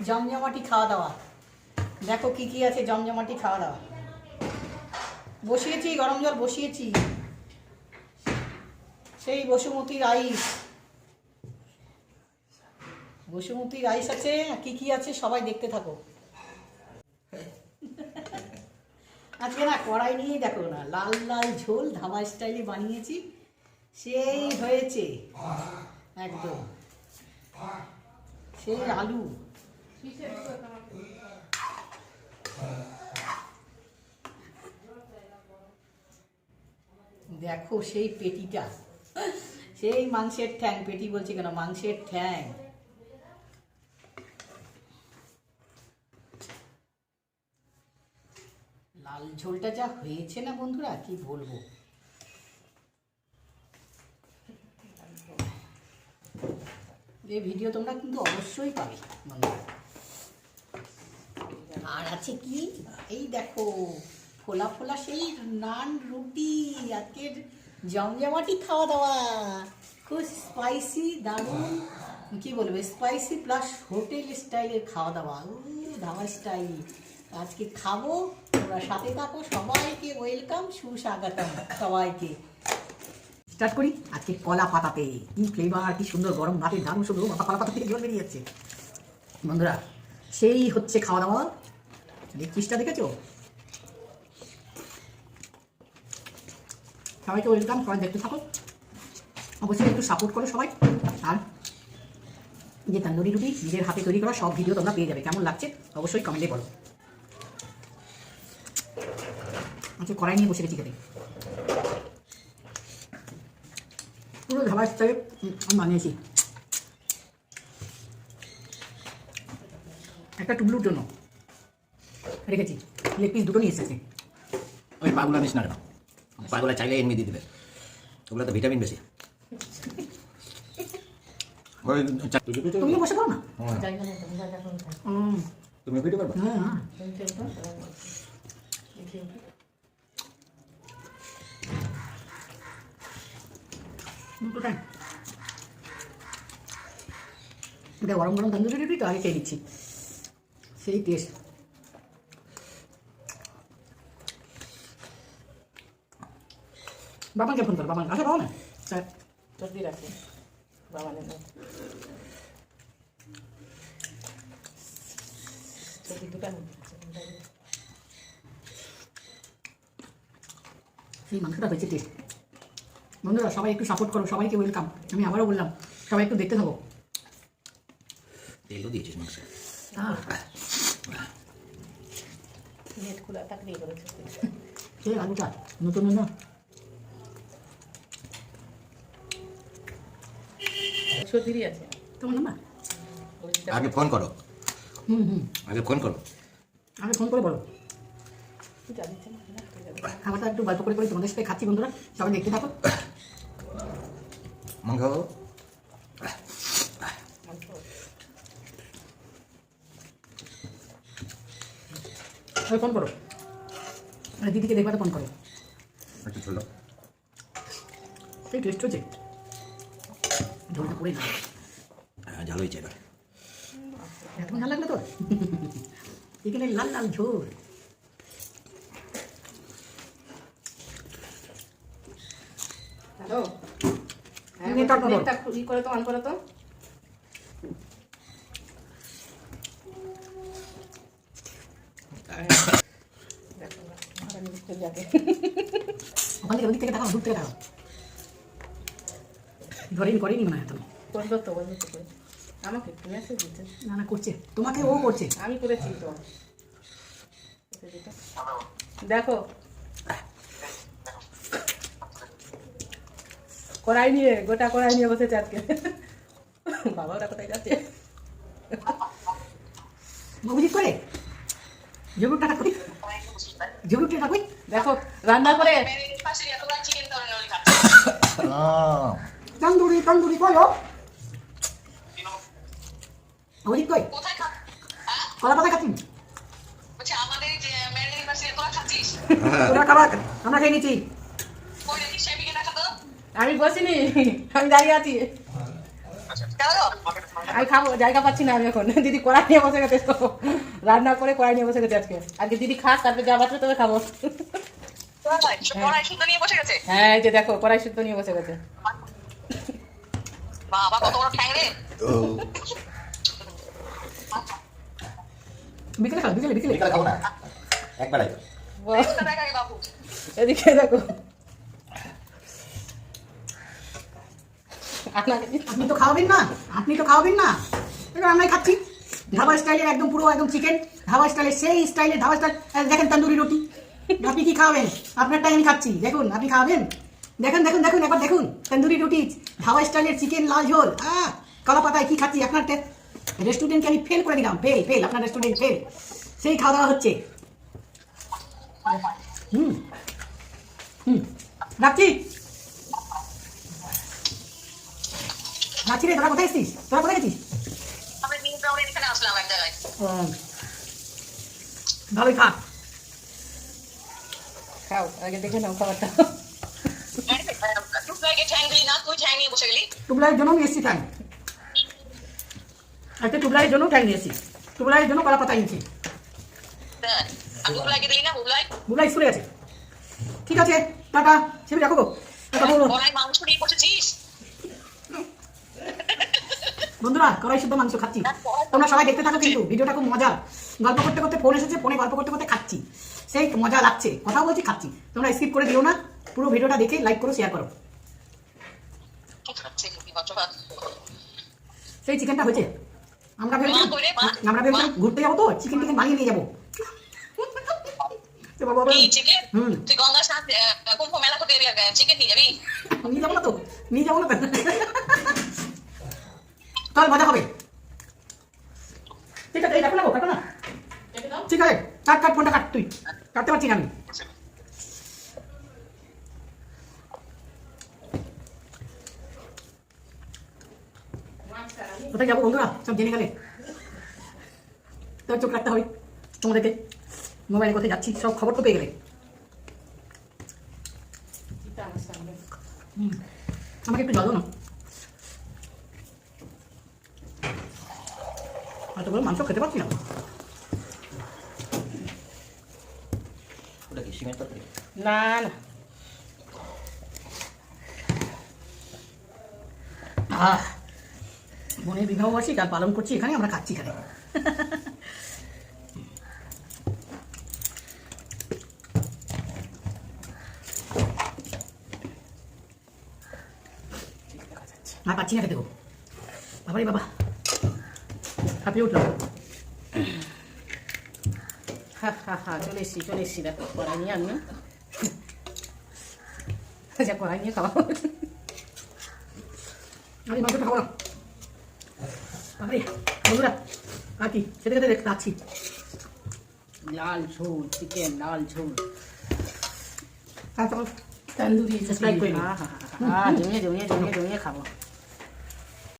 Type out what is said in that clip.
জমজমাটি খাওয়া দাওয়া। দেখো কি কি আছে জমজমাটি খাওয়া দাওয়া। বসিয়েছি গরম জল বসিয়েছি, সেই বসুমতী রাইস। বসুমতী রাইস আছে, কি কি আছে সবাই দেখতে থাকো। আজকে না কড়াই নিয়েই দেখো না, লাল লাল ঝোল ধাবা স্টাইলে বানিয়েছি, সেই হয়েছে একদম। সেই আলু, দেখো সেই পেটিটা, সেই মাংসের ঠ্যাং, পেটি বলছি কেন, মাংসের ঠ্যাং। লাল ঝোলটা যা হয়েছে না বন্ধুরা, কি বলবো। এই ভিডিও তোমরা কিন্তু অবশ্যই পাবে বন্ধুরা। আর আছে কি, এই দেখো ফোলা ফোলা সেই নান রুটি। আজকের জমজমাটি খাওয়া দাওয়া, খুব স্পাইসি, দারুণ, কি বলবো, স্পাইসি প্লাস হোটেল স্টাইলের খাওয়া দাওয়া, ধাবা স্টাইল। আজকে খাবো, তোমরা সাথে থাকো। সবাইকে ওয়েলকাম, সুস্বাগতম সবাইকে। স্টার্ট করি আজকে কলা পাতাতে। কি ফ্লেভার, কি সুন্দর গরম ভাতের দারুণ শুধু কলা পাতা থেকে জল বেরিয়ে যাচ্ছে বন্ধুরা। সেই হচ্ছে খাওয়া দাওয়া। দেখছিসটা দেখেছো? সবাইকে ওয়েলকাম, সবাই দেখতে থাকো। অবশ্যই একটু সাপোর্ট করো সবাই। আর যে তন্দুরি রুটি নিজের হাতে তৈরি করা সব ভিডিও তোমরা পেয়ে যাবে। কেমন লাগছে অবশ্যই কমেন্টে বলো। আচ্ছা, কড়াই নিয়ে বসে গেছি খেতে, পুরো ধাবা স্টাইলে আমি বানিয়েছি। একটা টুবলুর জন্য রেখেছি, লেগ পিস দুটো নিয়ে এসেছি। ওই পাগুলা নিস না কেন? পাগুলা চাইলে এমনি দিয়ে দেবে, ওগুলো তো ভিটামিন বেশি। তুমি বসে পারো না? তুমি ভিডিও করবে? হ্যাঁ, এটা গরম গরম তন্দুরি রুটি তো আগে খেয়ে দিচ্ছি, সেই টেস্ট। বাবাকে ফোন করো, বাবা আসো, বাবা না স্যার জলদি রাখি বাবা নেই দোকান। সেই মাংসটা হয়েছে টেস্ট বন্ধুরা। সবাই একটু সাপোর্ট করো, সবাইকে ওয়েলকাম। আমি আবারও বললাম, সবাই একটু দেখতে থাকো। তেলও দিয়েছিস মাংসে? নেট খোলা থাকলেই বলেছে সেই আলুটা নতুন না, সর্দিরই আছে তোমার নাম্বার? আগে ফোন করো, হুম, আগে ফোন করো। আগে ফোন করে বলো। জানিছে না খাবারটা একটু গল্প করে করে তোমাদের সাথে খাচ্ছি বন্ধুরা, সবাই দেখতে থাকো। মাংস ফোন করো, দিদিকে দেখবা তো ফোন করো। একটু ছোলো, সেই টেস্ট হচ্ছে, ঝোলটা করে না। হ্যাঁ ঝাল হয়েছে এবার। এত ভালো লাগলো তোর? এখানে লাল লাল ঝোল। হ্যালো, নেটটা ই করে তো অন করো তো। ওখান থেকে ওদিক থেকে টাকা, দূর থেকে টাকা ধরেনি, করেনি মনে হয় এখন। করবো তো বলবো তো করে আমাকে মেসেজ দিতে। না না, করছে তোমাকে, ও করছে। আমি করেছি তো। দেখো কড়াই নিয়ে, গোটা কড়াই নিয়ে বসেছে আজকে। বাবা ওরা কোথায় যাচ্ছে? অভিজিৎ করে জরুর টাকা কই, জরুর টাকা কই। দেখো রান্না করে তন্দুরি তন্দুরি কই, ও অভিজিৎ কই, কলা পাতা খাচ্ছি। তোরা খাবার আমরা খেয়ে নিচ্ছি। আমি বসিনি, আমি দাঁড়িয়ে আছি। আমি খাবো, জায়গা পাচ্ছি না আমি এখন। দিদি কড়াই নিয়ে বসে গেছে তো, রান্না করে কড়াই নিয়ে বসে গেছে আজকে। আজকে দিদি খাক, তারপরে যা বাঁচবে তবে খাবো। হ্যাঁ, এই যে দেখো কড়াই শুদ্ধ নিয়ে বসে গেছে। বিকেলে খাও, বিকেলে বিকেলে বিকালে খাবো না, একবারে। এদিকে দেখো, আপনি তো খাওয়াবেন না, আপনি তো খাওয়াবেন না, এবার আমরাই খাচ্ছি ধাবা স্টাইলের, একদম পুরো একদম চিকেন ধাবা স্টাইলের, সেই স্টাইলের ধাবা স্টাইল। দেখেন তন্দুরি রুটি, আপনি কি খাওয়াবেন? আপনারটাই আমি খাচ্ছি, দেখুন আপনি খাওয়াবেন। দেখুন দেখুন দেখুন, একবার দেখুন তন্দুরি রুটি, ধাবা স্টাইলের চিকেন লাল ঝোল, কলা পাতায় কি খাচ্ছি। আপনার রেস্টুরেন্টকে আমি ফেল করে দিলাম, ফেল ফেল, আপনার রেস্টুরেন্ট ফেল। সেই খাওয়া দাওয়া হচ্ছে। হুম হুম, রাখছি রাখছি রে। তোরা কোথায় এসছিস? তোরা কোথায় গেছিস? ভালোই খা। খাও, আগে দেখে নাও খাবারটা। টুবলাইয়ের জন্য নিয়ে এসছি ঠ্যাং, একটা টুবলাইয়ের জন্য ঠ্যাং নিয়ে এসছি, টুবলাইয়ের জন্য কলা পাতা নিয়েছি। বুবলাই স্কুলে গেছে। ঠিক আছে, টাটা, সেবি রাখো গো। বন্ধুরা, কড়াই শুদ্ধ মাংস খাচ্ছি, তোমরা সবাই দেখতে থাকো কিন্তু ভিডিওটা খুব মজা। গল্প করতে করতে ফোন এসেছে, ফোনে গল্প করতে করতে খাচ্ছি, সেই মজা লাগছে, কথা বলছি খাচ্ছি। তোমরা স্কিপ করে দিও না, পুরো ভিডিওটা দেখে লাইক করো, শেয়ার করো। সেই চিকেনটা হয়েছে, আমরা ভেবেছিলাম ঘুরতে যাবো তো চিকেন টিকেন বানিয়ে নিয়ে যাবো। নিয়ে যাবো না তো, নিয়ে যাবো না তো, চল মজা হবে। ঠিক আছে, এই দেখো না গো, কাটো না। ঠিক আছে, কাট কাট, ফোনটা কাট, তুই কাটতে পারছি না আমি। কোথায় যাবো বন্ধুরা, সব জেনে গেলে তোর চোখ রাখতে হবে তোমাদেরকে, মোবাইলে কোথায় যাচ্ছি সব খবর তো পেয়ে গেলে। আমাকে একটু জল দাও না, হয়তো বলে মাংস খেতে পারছি না। ওটা কি সিমেন্ট তরকারি? না না, মনের বিবাহবার্ষিক আর পালন করছি এখানে, আমরা খাচ্ছি এখানে। আর পাচ্ছি না খেতে গো, বাবারে বাবা, হাঁপিয়ে উঠলাম। হা হা হা, চলে এসছি দেখো কড়াই নিয়ে আমি। আচ্ছা, কড়াই নিয়ে খাওয়া। আমি মাংসটা খাবো না বাবারে। বন্ধুরা, আর কি খেতে খেতে দেখতে পাচ্ছি। লাল ঝোল চিকেন, লাল ঝোল তন্দুরি সাবস্ক্রাইব করে হ্যাঁ হ্যাঁ হ্যাঁ, জমিয়ে জমিয়ে জমিয়ে জমিয়ে খাবো।